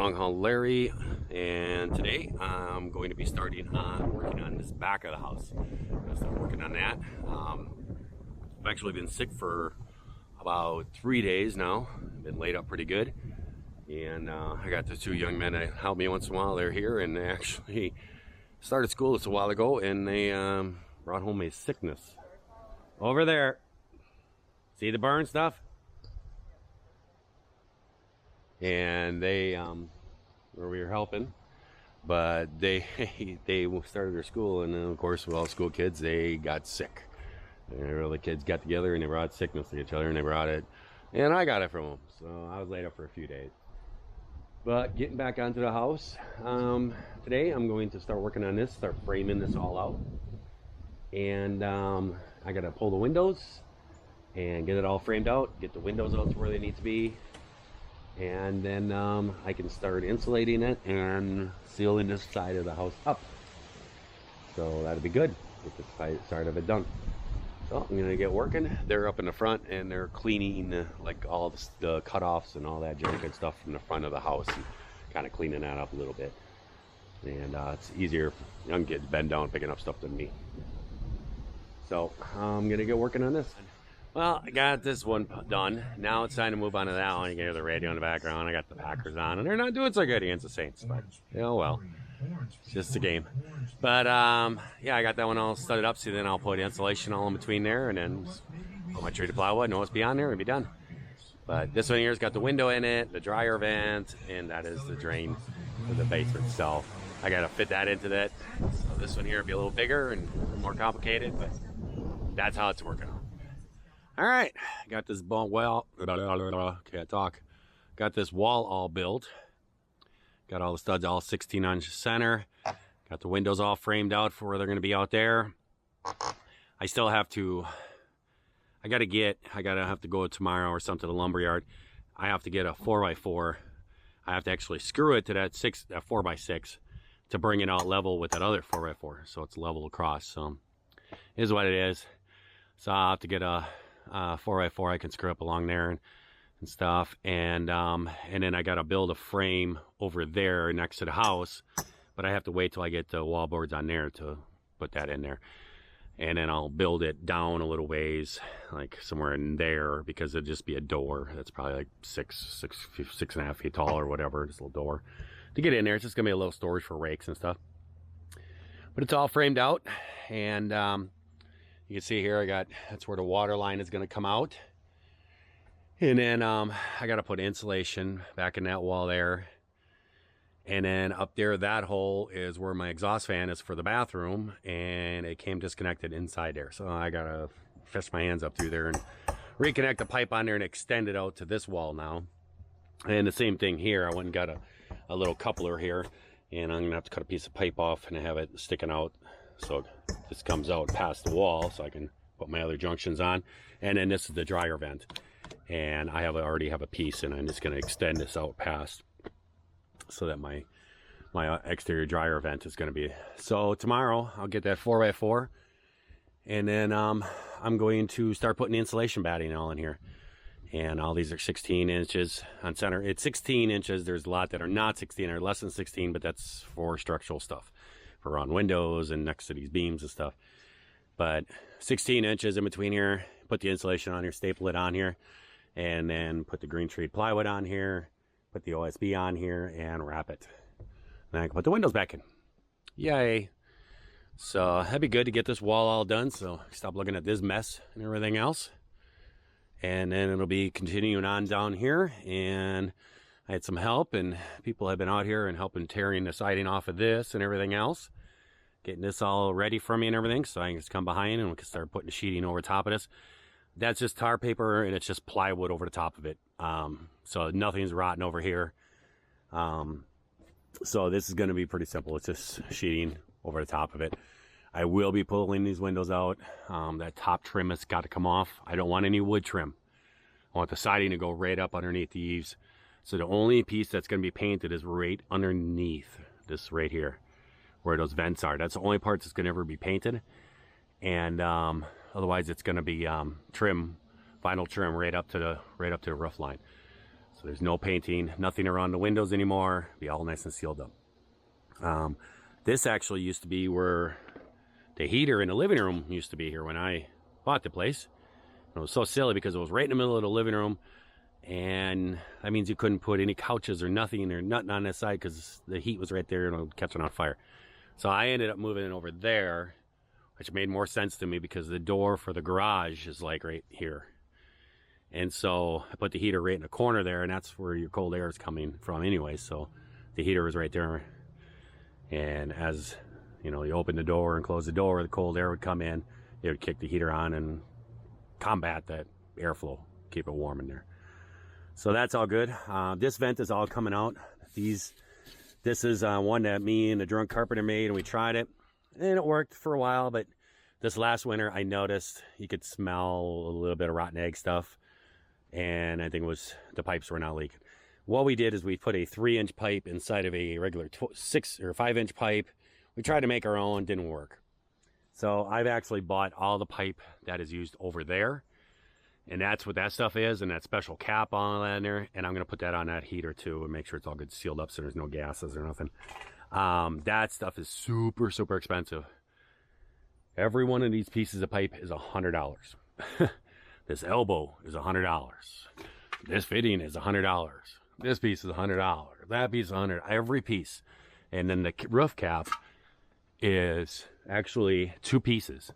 Long Haul Larry, and today I'm going to be starting on working on this back of the house. I'm going to start working on that. I've actually been sick for about 3 days now. I've been laid up pretty good, and I got the two young men that help me once in a while. They're here, and they actually started school just a while ago, and they brought home a sickness. Over there, see the burn stuff? And they where we were helping, but they started their school, and then of course with all school kids, they got sick. And all the kids got together and they brought sickness to each other, and they brought it, and I got it from them, so I was laid up for a few days. But getting back onto the house, today I'm going to start working on this, start framing this all out, and I gotta pull the windows and get it all framed out, get the windows out to where they need to be, and then I can start insulating it and sealing this side of the house up. So that'll be good. Get this side of it done. So I'm gonna get working. They're up in the front and they're cleaning like all the cutoffs and all that junk and stuff from the front of the house, and kind of cleaning that up a little bit. And it's easier for young kids bend down picking up stuff than me. So I'm gonna get working on this. Well, I got this one done. Now it's time to move on to that one. You can hear the radio in the background. I got the Packers on, and they're not doing so good against the Saints, but oh well. It's just a game. But yeah, I got that one all studded up, so then I'll put insulation all in between there, and then put my treated plywood, know what's beyond there, and be done. But this one here's got the window in it, the dryer vent, and that is the drain for the basement itself. I got to fit that into that. So this one here will be a little bigger and a little more complicated, but that's how it's working on. All right, got this can't talk. Got this wall all built. Got all the studs all 16-inch center. Got the windows all framed out for where they're going to be out there. I still have to. I have to go tomorrow or something to the lumber yard. I have to get a 4x4. I have to actually screw it to that 4x6 to bring it out level with that other 4x4, so it's level across. So, is what it is. So I'll have to get a 4x4 I can screw up along there and stuff, and then I gotta build a frame over there next to the house, but I have to wait till I get the wall boards on there to put that in there, and then I'll build it down a little ways, like somewhere in there, because it'll just be a door that's probably like 6.5 feet tall or whatever, just a little door to get in there. It's just gonna be a little storage for rakes and stuff, but it's all framed out, and you can see here, that's where the water line is going to come out. And then I got to put insulation back in that wall there. And then up there, that hole is where my exhaust fan is for the bathroom. And it came disconnected inside there. So I got to fish my hands up through there and reconnect the pipe on there and extend it out to this wall now. And the same thing here. I went and got a little coupler here. And I'm going to have to cut a piece of pipe off and have it sticking out. So this comes out past the wall, so I can put my other junctions on. And then this is the dryer vent, and I already have a piece, and I'm just going to extend this out past, so that my exterior dryer vent is going to be. So tomorrow I'll get that 4x4, and then I'm going to start putting insulation batting all in here. And all these are 16 inches on center. It's 16 inches. There's a lot that are not 16 or less than 16, but that's for structural stuff, for on windows and next to these beams and stuff. But 16 inches in between here, put the insulation on here, staple it on here, and then put the green treated plywood on here, put the OSB on here, and wrap it. Then I can put the windows back in. Yay. So that'd be good to get this wall all done, so stop looking at this mess and everything else. And then it'll be continuing on down here, and I had some help, and people have been out here and helping tearing the siding off of this and everything else, getting this all ready for me and everything, so I can just come behind and we can start putting the sheeting over top of this. That's just tar paper, and it's just plywood over the top of it, so nothing's rotten over here. So this is going to be pretty simple. It's just sheeting over the top of it. I will be pulling these windows out. That top trim has got to come off. I don't want any wood trim. I want the siding to go right up underneath the eaves. So the only piece that's going to be painted is right underneath this right here, where those vents are. That's the only part that's going to ever be painted. And otherwise it's going to be trim, vinyl trim right up to the roof line. So there's no painting, nothing around the windows anymore. Be all nice and sealed up. This actually used to be where the heater in the living room used to be here when I bought the place. It was so silly because it was right in the middle of the living room, and that means you couldn't put any couches or nothing or nothing on this side because the heat was right there and it was catching on fire. So I ended up moving it over there, which made more sense to me because the door for the garage is like right here. And so I put the heater right in the corner there, and that's where your cold air is coming from anyway. So the heater was right there, and as you know, you open the door and close the door, the cold air would come in. It would kick the heater on and combat that airflow, keep it warm in there. So that's all good. This vent is all coming out. This is one that me and the drunk carpenter made, and we tried it, and it worked for a while. But this last winter, I noticed you could smell a little bit of rotten egg stuff, and I think it was the pipes were not leaking. What we did is we put a 3-inch pipe inside of a regular 6 or 5-inch pipe. We tried to make our own, didn't work. So I've actually bought all the pipe that is used over there, and that's what that stuff is, and that special cap on that in there, and I'm going to put that on that heater too and make sure it's all good sealed up so there's no gases or nothing. That stuff is super, super expensive. Every one of these pieces of pipe is $100. This elbow is $100. This fitting is $100. This piece is $100. That piece is $100. Every piece. And then the roof cap is actually 2 pieces.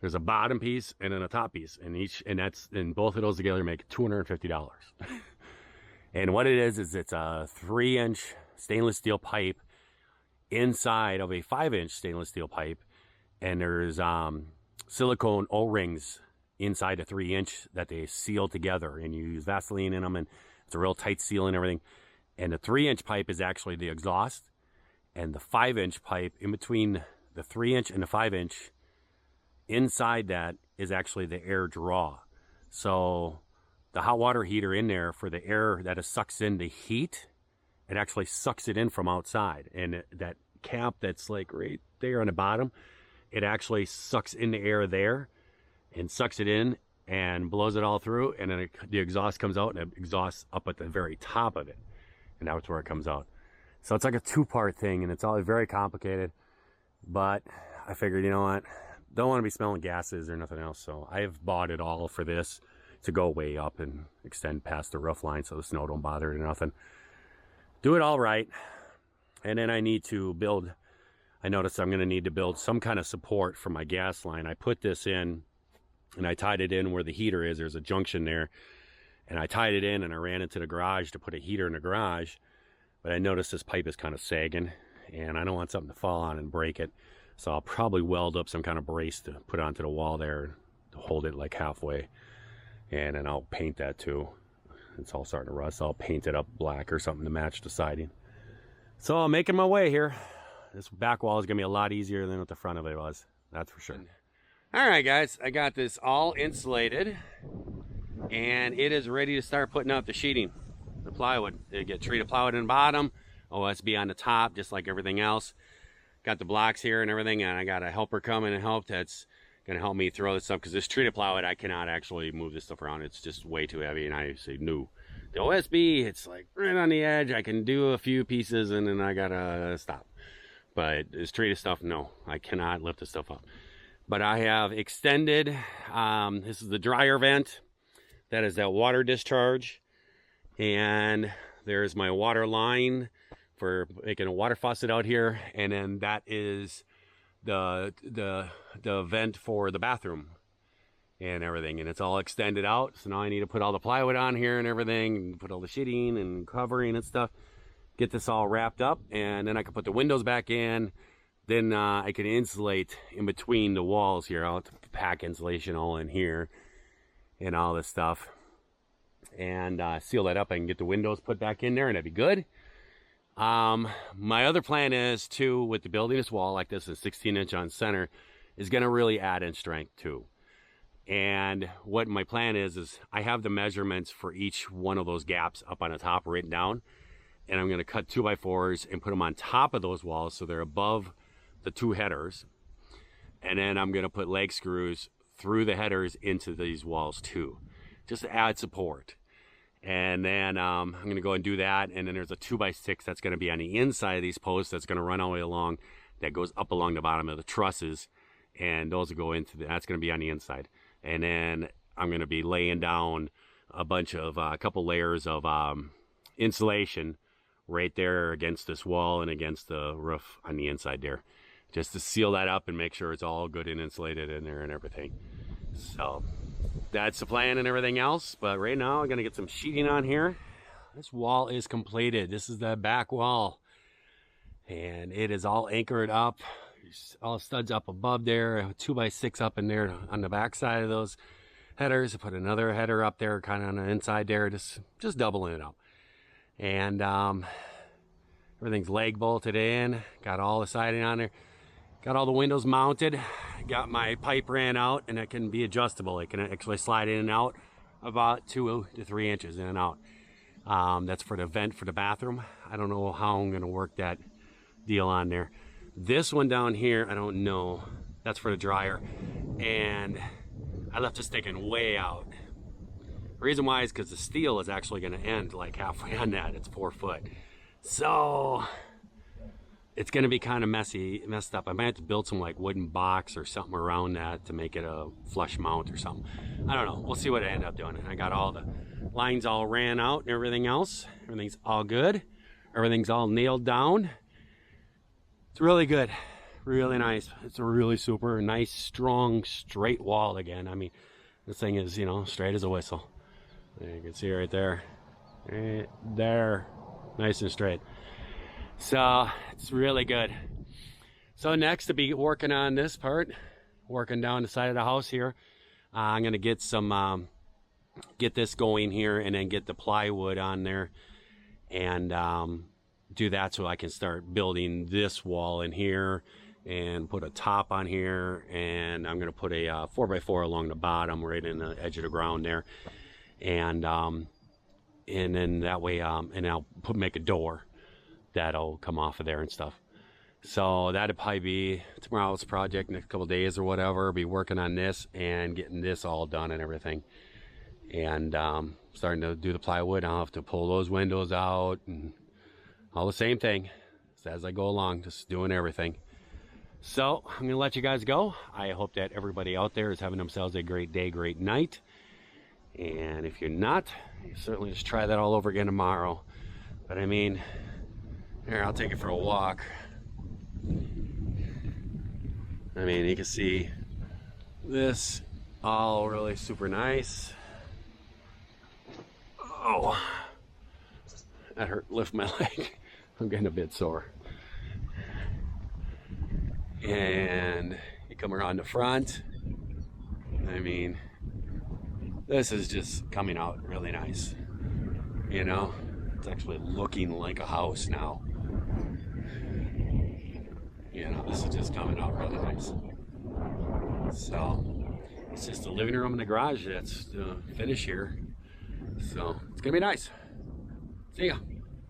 There's a bottom piece and then a top piece, and both of those together make $250. And what it is it's a 3-inch stainless steel pipe inside of a 5-inch stainless steel pipe, and there's silicone O-rings inside a 3-inch that they seal together, and you use Vaseline in them, and it's a real tight seal and everything. And the 3-inch pipe is actually the exhaust, and the 5-inch pipe in between the 3-inch and the 5-inch, inside that is actually the air draw. So the hot water heater in there, for the air that sucks in the heat, it actually sucks it in from outside. And that cap that's like right there on the bottom, it actually sucks in the air there and sucks it in and blows it all through, and then the exhaust comes out, and it exhausts up at the very top of it, and that's where it comes out. So it's like a 2-part thing, and it's all very complicated, but I figured, you know what, don't want to be smelling gases or nothing else, so I've bought it all for this to go way up and extend past the roof line so the snow don't bother it or nothing. Do it all right, and then I need to build, I noticed I'm going to need to build some kind of support for my gas line. I put this in, and I tied it in where the heater is. There's a junction there, and I tied it in, and I ran into the garage to put a heater in the garage, but I noticed this pipe is kind of sagging, and I don't want something to fall on and break it, so I'll probably weld up some kind of brace to put onto the wall there to hold it like halfway, and then I'll paint that too. It's all starting to rust. I'll paint it up black or something to match the siding. So I'm making my way here. This back wall is going to be a lot easier than what the front of it was, that's for sure. All right, guys, I got this all insulated, and it is ready to start putting up the sheeting, the plywood. They get treated plywood in the bottom, OSB on the top, just like everything else. Got the blocks here and everything, and I got a helper coming and help that's going to help me throw this stuff, because this treated plywood, I cannot actually move this stuff around. It's just way too heavy, and I say no. The OSB, it's like right on the edge. I can do a few pieces, and then I got to stop. But this treated stuff, no, I cannot lift this stuff up. But I have extended, this is the dryer vent. That is that water discharge. And there's my water line for making a water faucet out here. And then that is the vent for the bathroom and everything. And it's all extended out. So now I need to put all the plywood on here and everything, and put all the sheeting and covering and stuff. Get this all wrapped up, and then I can put the windows back in. Then I can insulate in between the walls here. I'll have to pack insulation all in here and all this stuff, and seal that up. I can get the windows put back in there, and that'd be good. My other plan is to, with the building this wall like this, a 16-inch on center, is going to really add in strength too. And what my plan is I have the measurements for each one of those gaps up on the top written down, and I'm going to cut 2x4s and put them on top of those walls so they're above the 2 headers. And then I'm going to put leg screws through the headers into these walls too, just to add support. And then I'm going to go and do that. And then there's a 2x6 that's going to be on the inside of these posts that's going to run all the way along, that goes up along the bottom of the trusses. And those will go into that's going to be on the inside. And then I'm going to be laying down a bunch of, a couple layers of insulation right there against this wall and against the roof on the inside there, just to seal that up and make sure it's all good and insulated in there and everything. So that's the plan and everything else. But right now I'm gonna get some sheeting on here. This wall is completed. This is the back wall, and it is all anchored up. All studs up above there, a 2x6 up in there on the back side of those headers. I put another header up there kind of on the inside there, just doubling it up. And everything's leg bolted in, got all the siding on there, got all the windows mounted, got my pipe ran out, and it can be adjustable. It can actually slide in and out about 2 to 3 inches in and out. That's for the vent for the bathroom. I don't know how I'm gonna work that deal on there. This one down here, I don't know. That's for the dryer. And I left it sticking way out. The reason why is because the steel is actually gonna end like halfway on that. It's 4 foot. So it's gonna be kind of messed up. I might have to build some like wooden box or something around that to make it a flush mount or something. I don't know. We'll see what I end up doing. And I got all the lines all ran out and everything else. Everything's all good. Everything's all nailed down. It's really good, really nice. It's a really super nice, strong, straight wall again. I mean, this thing is, you know, straight as a whistle. You can see right there, right there, nice and straight. So it's really good. So next to be working on this part, working down the side of the house here. I'm gonna get some, get this going here, and then get the plywood on there, and do that so I can start building this wall in here and put a top on here. And I'm gonna put a 4x4 along the bottom right in the edge of the ground there, and then that way and I'll make a door that'll come off of there and stuff. So that'll probably be tomorrow's project, next couple days or whatever. I'll be working on this and getting this all done and everything, and starting to do the plywood. I'll have to pull those windows out and all the same thing as I go along, just doing everything. So I'm gonna let you guys go. I hope that everybody out there is having themselves a great day, great night. And if you're not, you certainly just try that all over again tomorrow. But I mean, here, I'll take it for a walk. I mean, you can see this all really super nice. Oh, that hurt, lift my leg. I'm getting a bit sore. And you come around the front. I mean, this is just coming out really nice. You know, it's actually looking like a house now. You know, this is just coming out really nice. So it's just the living room and the garage that's the finish here. So it's gonna be nice. See ya.